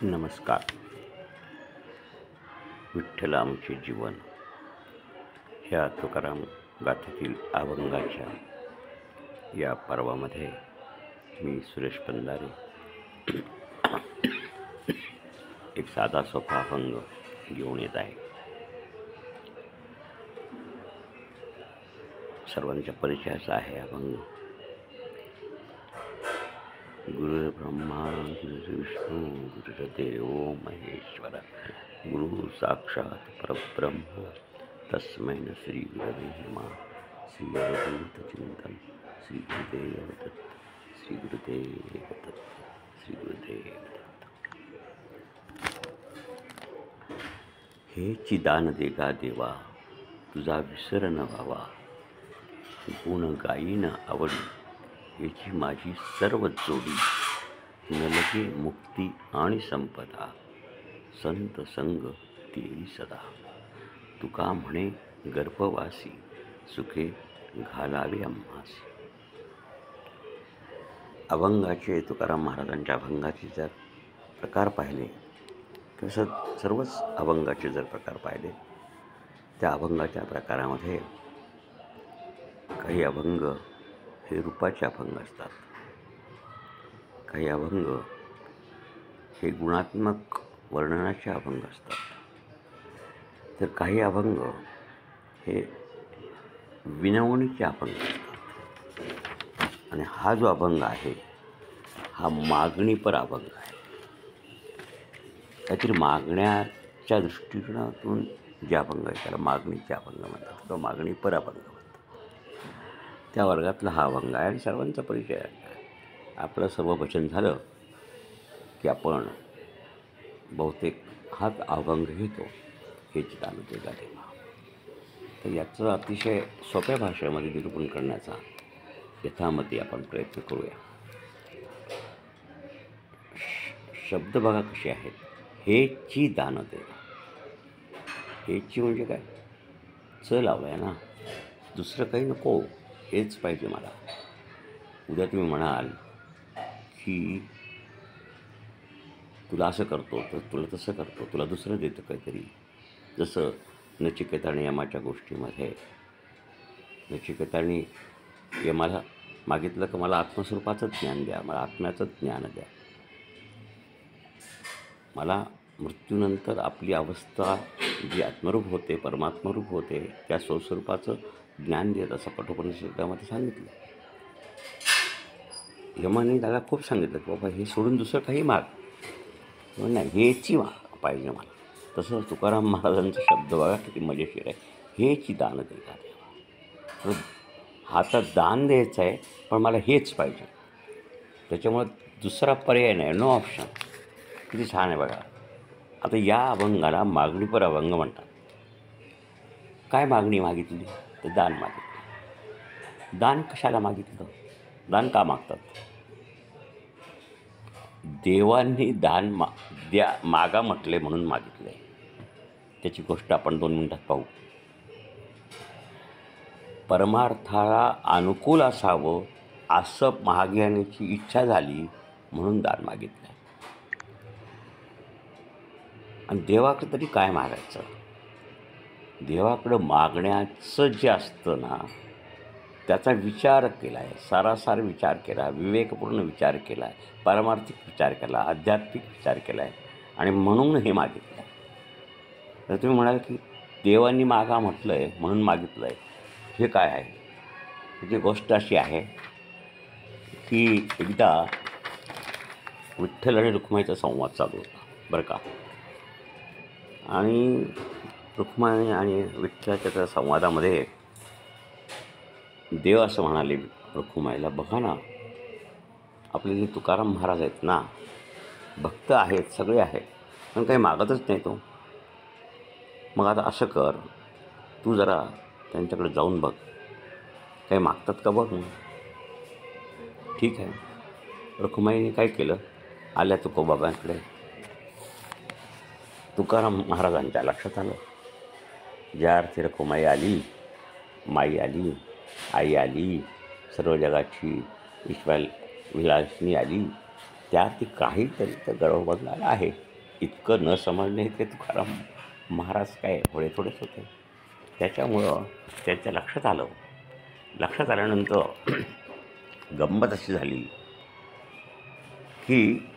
नमस्कार. विठ्ठल आमचे जीवन ह्या तुकाराम गाथेतील अभंगाच्या या पर्वामध्ये मी सुरेश पंधारे एक साधा सोपा अभंग घेऊन येत आहे. सर्वांच्या परिचयाचा आहे अभंग. गुरु ब्रह्मा गुरु विष्णू गुरुदेव महेश्वर गुरु साक्षात परब्रह्म तस्मै श्री गुरवे नमः. श्री अवधूत चिंतन श्री गुरुदेव दत्त श्री गुरुदेव दत्त श्री गुरुदेव दत्त. हे चिदान देगा देवा तुझा विसर न व्हावा. गुण गायीन आवडी याची माझी सर्व जोडी. नलगे मुक्ती आणि संपदा संत संग तेरी सदा. तुका म्हणे गर्भवासी सुखे घालावे आम्हासी. अभंगाचे तुकाराम महाराजांच्या अभंगाचे जर प्रकार पाहिले किंवा सर्वच अभंगाचे जर प्रकार पाहिले त्या अभंगाच्या प्रकारामध्ये काही अभंग हे रूपाचे अभंग असतात, काही अभंग हे गुणात्मक वर्णनाचे अभंग असतात, तर काही अभंग हे विनवणीचे अभंग असतात. आणि हा जो अभंग आहे हा मागणीपर अभंग आहे. काहीतरी मागण्याच्या दृष्टिकोनातून जे अभंग आहे त्याला मागणीचे अभंग म्हणतात किंवा मागणीपर अभंग म्हणतात. त्या वर्गातला हा अभंग आहे आणि सर्वांचा परिचय आहे. आपलं सर्व वचन झालं की आपण बहुतेक हाच अभंग घेतो, हे चिदान देगा देवा. तर याचं अतिशय सोप्या भाषेमध्ये निरूपण करण्याचा यथामती आपण प्रयत्न करूया. शब्द बघा कसे आहेत. हे ची दान देगा. हे ची म्हणजे काय? च लावलं आहे ना, दुसरं काही नको, हेच पाहिजे मला. उद्या तुम्ही म्हणाल की तुला असं करतो तर तुला तसं करतो, तुला दुसरं देतं काहीतरी. जसं नचिकेताने यमाच्या गोष्टीमध्ये नचिकेताने यमाला मागितलं की मला आत्मस्वरूपाचं ज्ञान द्या, मला आत्म्याचं ज्ञान द्या. मला मृत्यूनंतर आपली अवस्था जी आत्मरूप होते, परमात्मरूप होते, त्या स्वस्वरूपाचं ज्ञान देत असं कठोपनिषदामध्ये सांगितलं. यमाने त्याला खूप सांगितलं की बाबा हे सोडून दुसरं काही माग. नाही, हेची माग पाहिजे मला. तसं तुकाराम महाराजांचा शब्द बघा किती मजेशीर आहे. हेची दान देगा देवा. तर हाचं दान द्यायचं आहे पण मला हेच पाहिजे. त्याच्यामुळं दुसरा पर्याय नाही, नो ऑप्शन. किती छान आहे बघा. आता या अभंगाला मागणीपर अभंग म्हणतात. काय मागणी मागितली? तर दान मागितलं. दान कशाला मागितलं? दान का मागतात? देवांनी दान मागा म्हटले म्हणून मागितले. त्याची गोष्ट आपण 2 मिनिटात पाहू. परमार्थाला अनुकूल असावं असं मागण्याची इच्छा झाली म्हणून दान मागितलं. आणि देवाकडं तरी काय मागायचं? देवाकडं मागण्याचं जे असतं ना त्याचा विचार केला आहे, सारासार विचार केला, विवेकपूर्ण विचार केला आहे, पारमार्थिक विचार केला, आध्यात्मिक विचार केला आहे आणि म्हणून हे मागितलं आहे. तर तुम्ही म्हणाल की देवांनी मागा म्हटलं आहे म्हणून मागितलं आहे, हे काय आहे? त्याची गोष्ट अशी आहे की एकदा विठ्ठल आणि रुक्माईचा संवाद चालू होता बरं का. आणि रुक्माई आणि विठ्ठलाच्या त्या संवादामध्ये देव असं म्हणाले रुक्माईला, बघा ना आपले जे तुकाराम महाराज आहेत ना, भक्त आहेत, सगळे आहेत, पण काही मागतच नाही तो. मग आता असं कर, तू जरा त्यांच्याकडे जाऊन बघ, काही मागतात का बघ. ठीक आहे. रुक्माईने काय केलं, आल्या तुकोबाबांकडे. तुकाराम महाराजांच्या लक्षात आलं, ज्या अर्थी रुक्माई आली, माई आली, आई आली, सर्व जगाची विलासनी आली, त्यात काहीतरी तर गडबड आहे. इतकं न समजणे ते तुकाराम महाराज काय थोडे थोडेच होते. त्याच्यामुळं त्यांच्या लक्षात आल्यानंतर गंमत अशी झाली की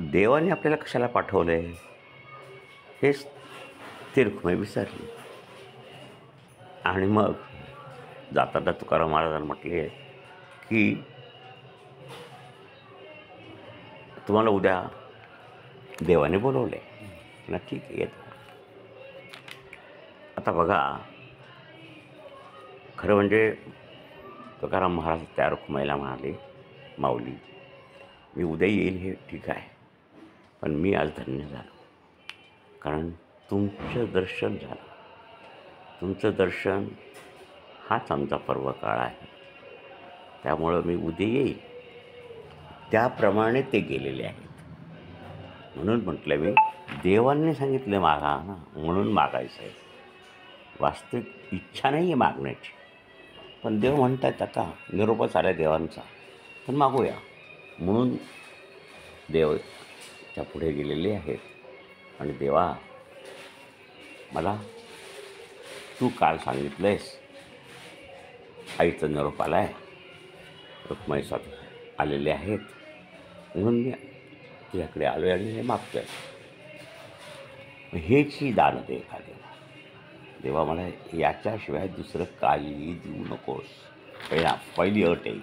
देवाने आपल्याला कशाला पाठवलं आहे हेच ती रुक्मिणी विसरली. आणि मग जाताना तुकाराम महाराजांनी म्हटले की तुम्हाला उद्या देवाने बोलवलं आहे ना. ठीक आहे, येतो. आता बघा, खरं म्हणजे तुकाराम महाराज त्या रुक्मिणीला म्हणाले, माऊली मी उद्या येईल हे ठीक आहे, पण मी आज धन्य झालो, कारण तुमचं दर्शन झालं. तुमचं दर्शन हाच आमचा पर्व काळ आहे, त्यामुळं मी उद्या येईल. त्याप्रमाणे ते गेलेले आहेत. म्हणून म्हटलं मी देवांनी सांगितलं मागा ना, म्हणून मागायचं आहे. वास्तविक इच्छा नाही आहे मागण्याची, पण देव म्हणतात आता निरोपच आला देवांचा, पण मागूया. म्हणून देवच्या पुढे गेलेले आहेत. आणि देवा, मला तू काल सांगितलं आहेस आईचं निरोप आला आहे, रुक्मिणीसाठी आलेले आहेत, म्हणून मी तुझ्याकडे आलो आहे आणि हे मागतो आहे. हेची दान दे का देवा. देवा, मला याच्याशिवाय दुसरं काहीही देऊ नकोस. पहिली अट आहे.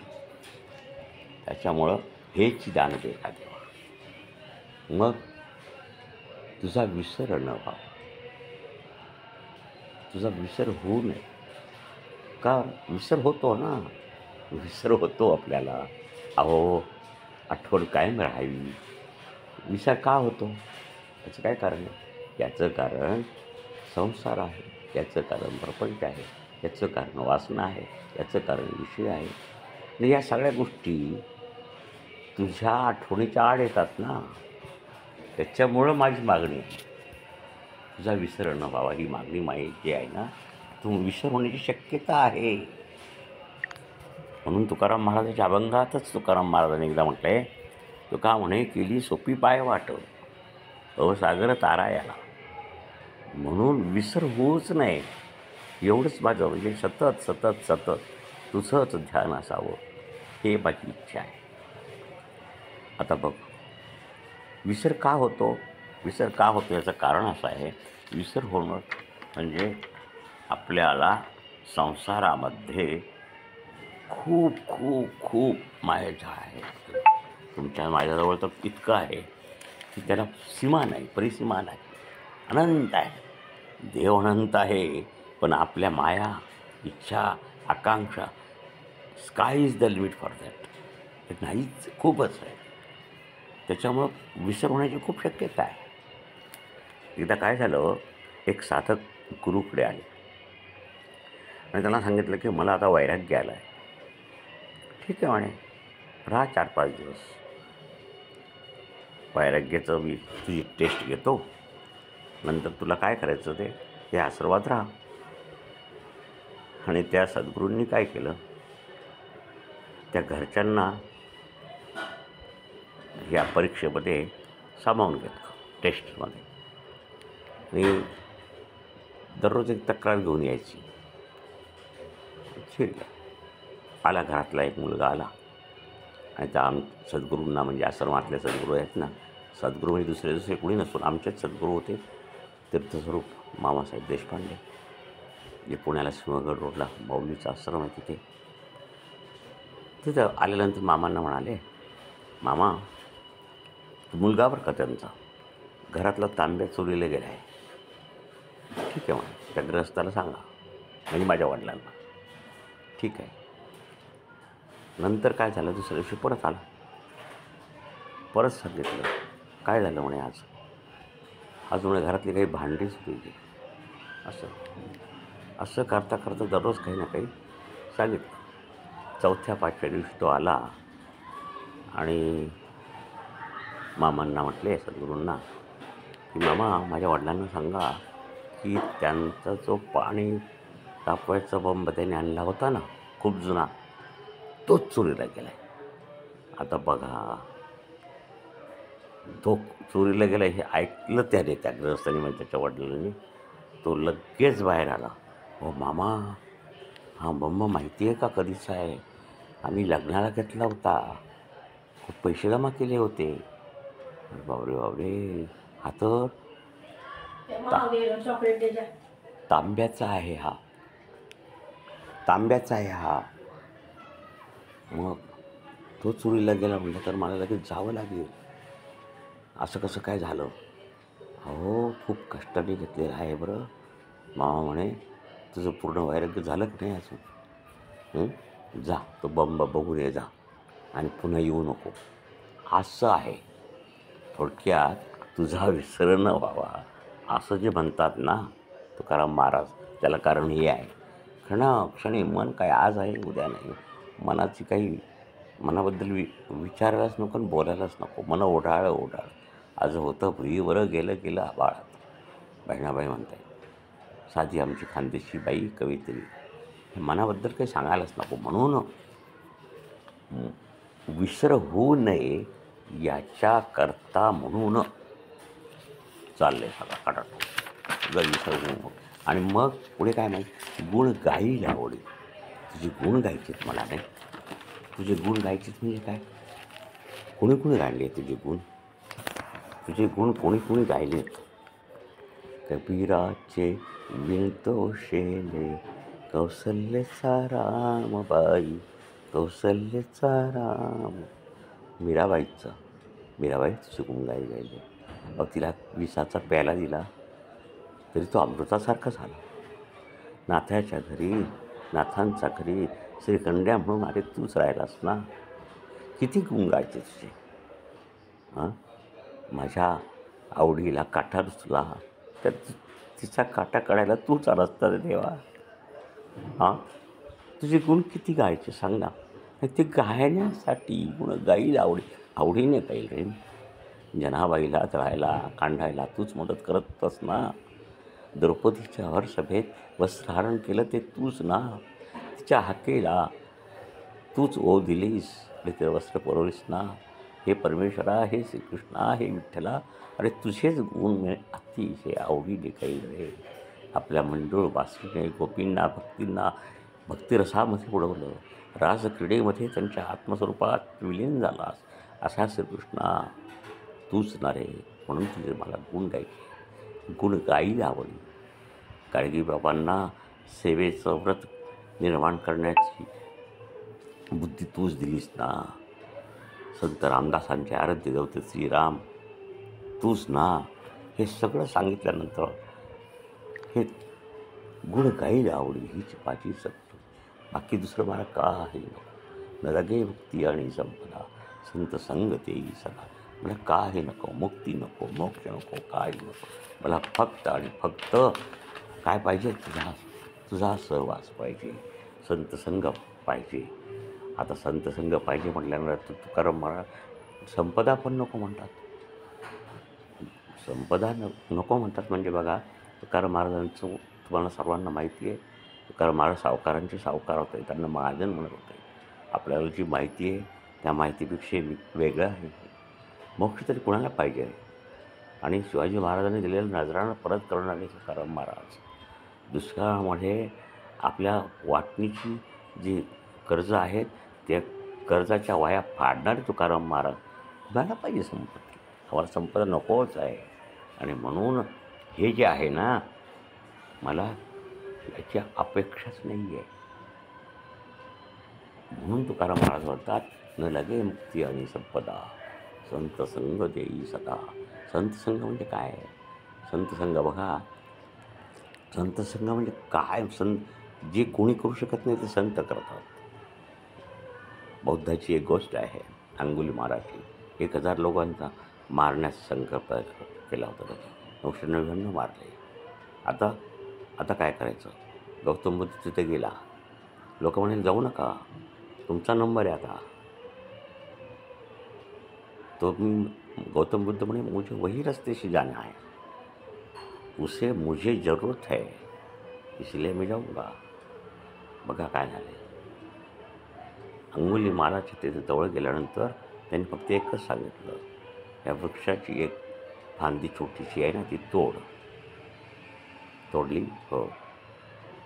त्याच्यामुळं हेची दान दे का देवा. मग तुझा विसर न व्हावा, तुझा विसर होऊ नये. का विसर होतो ना, विसर होतो आपल्याला. अहो, आठवण कायम राहावी. विसर का होतो याचं काय कारण आहे? याचं कारण संसार आहे, याचं कारण प्रपंच आहे, याचं कारण वासना आहे, याचं कारण विषय आहे. आणि या सगळ्या गोष्टी तुझ्या आठवणीच्या आड येतात ना. त्याच्यामुळं माझी मागणी आहे, तुझा विसर न व्हावा. ही मागणी जी आहे ना, तू विसर होण्याची शक्यता आहे. म्हणून तुकाराम महाराजांच्या अभंगातच तुकाराम महाराजांनी एकदा म्हटलं आहे, तो का म्हणे केली सोपी पाय वाट अवसागर तारा याला. म्हणून विसर होऊच नये एवढंच माझं, म्हणजे सतत सतत सतत तुझंच ध्यान असावं, हे माझी इच्छा आहे. आता बघ, विसर का होतो याचं कारण असं आहे, विसर होणं म्हणजे आपल्याला संसारामध्ये खूप खूप खूप मायाजाळ आहे. तुमच्या माझ्याजवळ तर इतकं आहे की त्याला सीमा नाही, परिसीमा नाही, अनंत आहे. देव अनंत आहे, पण आपल्या माया, इच्छा, आकांक्षा, sky is the limit for that. ते नाहीच, खूपच आहे. त्याच्यामुळं विसर होण्याची खूप शक्यता आहे. एकदा काय झालं, एक साधक गुरुकडे आले आणि त्यांना सांगितलं की मला आता वैराग्य आला आहे. ठीक आहे म्हणे, राहा 4-5 दिवस. वैराग्याचं मी तुझी टेस्ट घेतो, नंतर तुला काय करायचं ते आशीर्वाद राहा. आणि त्या सद्गुरूंनी काय केलं, त्या घरच्यांना या परीक्षेमध्ये सामावून घेतलं, टेस्टमध्ये. आणि दररोज एक तक्रार घेऊन यायची. ठीक आहे. आला घरातला एक मुलगा आला आणि त्या सद्गुरूंना, म्हणजे आश्रमातले सद्गुरू आहेत ना, सद्गुरू म्हणजे दुसरे कुणी नसून आमचेच सद्गुरू होते, तीर्थस्वरूप मामासाहेब देशपांडे, जे पुण्याला सिंहगड रोडला माऊलीचा आश्रम आहे तिथं आल्यानंतर मामांना म्हणाले, मामा, मुलगा बरं का त्यांचा, घरातला तांब्या चोरीला गेला आहे. ठीक आहे म्हणा, त्या ग्रहस्थाला सांगा, म्हणजे माझ्या वडिलांना. ठीक आहे. नंतर काय झालं, दुसऱ्या दिवशी परत आला, परत सांगितलं, काय झालं म्हणे, आज म्हणे घरातली काही भांडी सुटली. असं करता करता दररोज काही ना काही सांगितलं. 4-5व्या दिवशी तो आला आणि मामांना म्हटले, सद्गुरूंना, की मामा, माझ्या वडिलांना सांगा की त्यांचा जो पाणी तापवायचा बंब त्याने आणला होता ना, खूप जुना, तोच चोरीला गेला आहे. आता बघा, तो चोरीला गेला हे ऐकलं त्याने, त्या गृहस्थानी म्हणजे त्याच्या वडिलांनी. तो लगेच बाहेर आला. "हो मामा, हा बंब माहिती आहे का कधीचा आहे? आम्ही लग्नाला घेतला होता. खूप पैसे जमा केले होते." अरे बापरे बापरे! हा तर तांब्याचा आहे हा, तांब्याचा आहे हा. मग तो चोरीला गेला म्हटलं तर मला लगेच जावं लागेल. असं कसं काय झालं? अहो, खूप कष्टाने घेतलेलं आहे बरं. मामा म्हणे, तुझं पूर्ण वैराग्य झालं की नाही अजून? जा तो बंब बघून ये जा आणि पुन्हा येऊ नको. असं आहे. थोडक्यात तुझा विसर न व्हावा असं जे म्हणतात ना तुकाराम महाराज, त्याला कारण हे आहे. क्षणी मन काय आज आहे उद्या नाही. मनाची काही मनाबद्दल विचारायलाच नको आणि बोलायलाच नको. मन ओढाळ ओढाळ. आज होतं भुईवर गेलं गेलं आभाळात. बहिणाबाई म्हणताय, साधी आमची खानदेशी बाई कवित्री. हे मनाबद्दल काही सांगायलाच नको. म्हणून विसर होऊ नये याच्याकरता म्हणून चाललंय सगळा कटाटो. जर विसर होऊ नको. आणि मग पुढे काय माहीत, गुण गायला आवडेल. तुझे गुण गायचेत मला नाही. तुझे गुण गायचेत म्हणजे काय? कोणी कोणी गायले तुझे गुण? तुझे गुण कोणी कोणी गायलेत? कबीराचे विणतो शेले, कौसल्याचा रामबाई, कौसल्याचा राम. मीराबाई तुझे गुण गायले. अहो, तिला विसाचा प्याला दिला तरी तो अमृतासारखा झाला. नाथांच्या घरी श्रीखंड्या म्हणून अरे तूच राहिलास ना. किती गुण गायचे तुझे. हां, माझ्या आवडीला काटा रुचला तर तिचा काटा काढायला तूच आलास तर देवा. हां, तुझे गुण किती गायचे सांग ना. ते गायण्यासाठी गुण गाईल आवडीने गाईल रे. जनाबाईला तळायला कांडायला तूच मदत करत होतास ना. द्रौपदीच्या हरसभेत वस्त्रहरण केलं ते तूच ना. तिच्या हाकेला तूच ओव दिलीस आणि ते वस्त्र पुरवलीस ना. हे परमेश्वरा, हे श्रीकृष्णा, हे विठ्ठला, अरे तुझेच गुण मी अतिशय आवडीने गाईल रे. आपल्या मंडूळ वासनेने गोपींना भक्तिरसामध्ये बुडवलं. रासक्रीडेमध्ये त्यांच्या आत्मस्वरूपात विलीन झालास. असा श्रीकृष्णा तूच ना रे. म्हणून तुझे मला गुण गायचे. गुण गाईल आवडी. गाडगेबाबांना सेवेचं व्रत निर्माण करण्याची बुद्धी तूच दिलीस ना. संत रामदासांचे आराध्य देवते श्रीराम तूच ना. हे सगळं सांगितल्यानंतर हे गुण गाईल आवडी हीच माझी सक्ती. बाकी दुसरं मला काही नको. न लगे मुक्ती आणि संपदा, संत संग तेही सदा. मला काही नको, मुक्ती नको, मोक्ष नको, काही नको. मला फक्त आणि फक्त काय पाहिजे, तुझा सहवास पाहिजे, संत संग पाहिजे. आता संत संग पाहिजे म्हटल्यानंतर तुकाराम महाराज संपदा पण नको म्हणतात. संपदा नको म्हणतात म्हणजे बघा, तुकाराम महाराजांचं तुम्हाला सर्वांना माहिती आहे. तुकाराम महाराज सावकारांचे सावकार होते, त्यांना महाजन म्हणत होते. आपल्याला जी माहिती आहे त्या माहितीपेक्षा वेगळं आहे. मोक्ष तरी कुणाला पाहिजे आहे. आणि शिवाजी महाराजांनी दिलेल्या नजरानं परत करणारे तुकाराम महाराज. दुष्काळामध्ये आपल्या वाटणीची जी कर्ज आहेत त्या कर्जाच्या वाया फाडणारे तुकाराम महाराज. कुणाला पाहिजे संपत्ती? आम्हाला संपदा नकोच आहे. आणि म्हणून हे जे आहे ना, मला याची अपेक्षाच नाही आहे. म्हणून तुकाराम महाराज म्हणतात, न लगे मुक्ती आणि संपदा, संत संग देई सदा. संत संघ म्हणजे काय? संत संघ बघा, संत संघ म्हणजे काय? जे कोणी करू शकत नाही ते संत करतात. बौद्धाची एक गोष्ट आहे, अंगुली माराची 1000 लोकांचा मारण्याचा संकल्प केला होता. 999 मारले. आता काय करायचं? गौतम बुद्ध तिथे गेला. लोक म्हणाले जाऊ नका, तुमचा नंबर आहे आता. तो गौतम बुद्ध म्हणे मुझे वही रास्ते से जाना है, उसे मुझे जरूरत है, इसलिए मैं जाऊंगा. बघा काय झाले. अंगुली माराच्या तिथे जवळ गेल्यानंतर त्यांनी फक्त एकच सांगितलं, त्या वृक्षाची एक फांदी छोटीशी आहे ना, ती तोडली हो,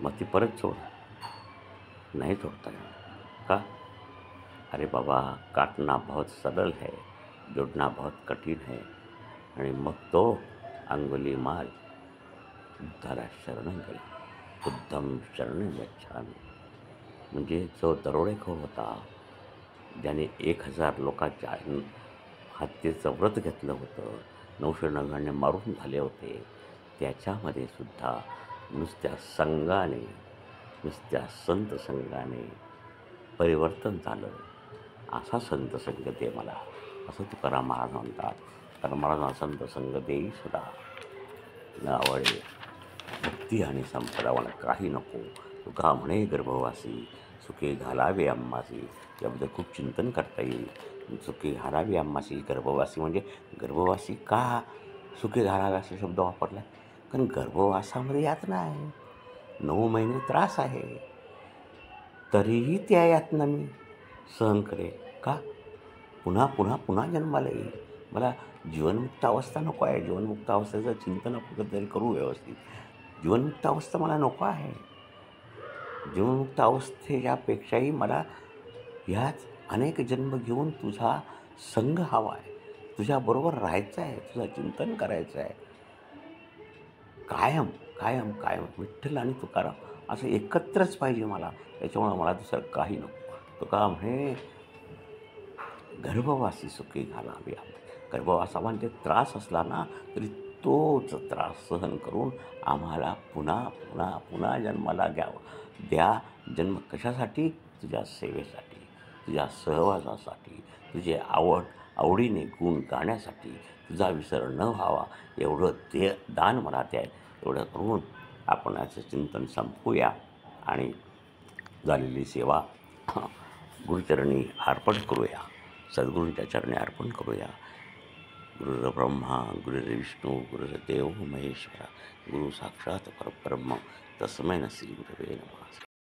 मग ती परत जोड. नहीं तोड़ता है का? अरे बाबा, काटना बहुत सरल है, जोडना बहुत कठीण है. आणि मग तो अंगुलीमाल बुद्धाला शरण गेला. बुद्धम शरण गच्छामि. म्हणजे जो दरोडेखोर होता, ज्याने 1000 लोकांच्या हत्येचं व्रत घेतलं होतं, 999 मारून झाले होते, त्याच्यामध्ये सुद्धा नुसत्या संघाने, नुसत्या संत संघाने परिवर्तन झालं. असा संत संग दे मला, असं तुकाराम महाराज म्हणतात. कारण महाराज संत संग देई सुद्धा न आवडे भक्ती आणि संपदा मला काही नको. तुका म्हणे गर्भवासी सुखे घालावे आम्हासी. याबद्दल खूप चिंतन करता येईल. सुखे घालावे आम्हासी, गर्भवासी म्हणजे गर्भवासी का सुखे घालावे असा शब्द वापरला? कारण गर्भवासामध्ये यातना आहे, 9 महिने त्रास आहे, तरीही त्या यातना मी सहन करेल का? पुन्हा पुन्हा पुन्हा जन्माला येईल. मला जीवनमुक्त अवस्था नको आहे. जीवनमुक्त अवस्थेचं चिंतन आपण कधीतरी करू व्यवस्थित. जीवनमुक्त अवस्था मला नको आहे. जीवनमुक्त अवस्थेच्यापेक्षाही मला ह्याच अनेक जन्म घेऊन तुझा संघ हवा आहे, तुझ्याबरोबर राहायचं आहे, तुझं चिंतन करायचं आहे. कायम कायम कायम विठ्ठल आणि तुकाराम असं एकत्रच पाहिजे मला. त्याच्यामुळं मला दुसरं काही नको. तुका म्हणे गर्भवासी सुखी घालावे. गर्भवासा म्हणजे त्रास असला ना, तरी तोच त्रास सहन करून आम्हाला पुन्हा पुन्हा पुन्हा जन्माला द्या. जन्म कशासाठी? तुझ्या सेवेसाठी, तुझ्या सहवासासाठी, तुझे आवडीने गुण गाण्यासाठी, तुझा विसर न व्हावा एवढं दान मला द्या. एवढं करून आपण याचं चिंतन संपवूया आणि झालेली सेवा गुरुचरणी अर्पण करूया. सद्गुरूंच्या चरणी अर्पण करूया. गुरुर्ब्रह्मा गुरुर्विष्णू गुरुर्देव महेश्वरा, गुरु साक्षात परब्रह्म तस्मै श्री गुरवे नमः.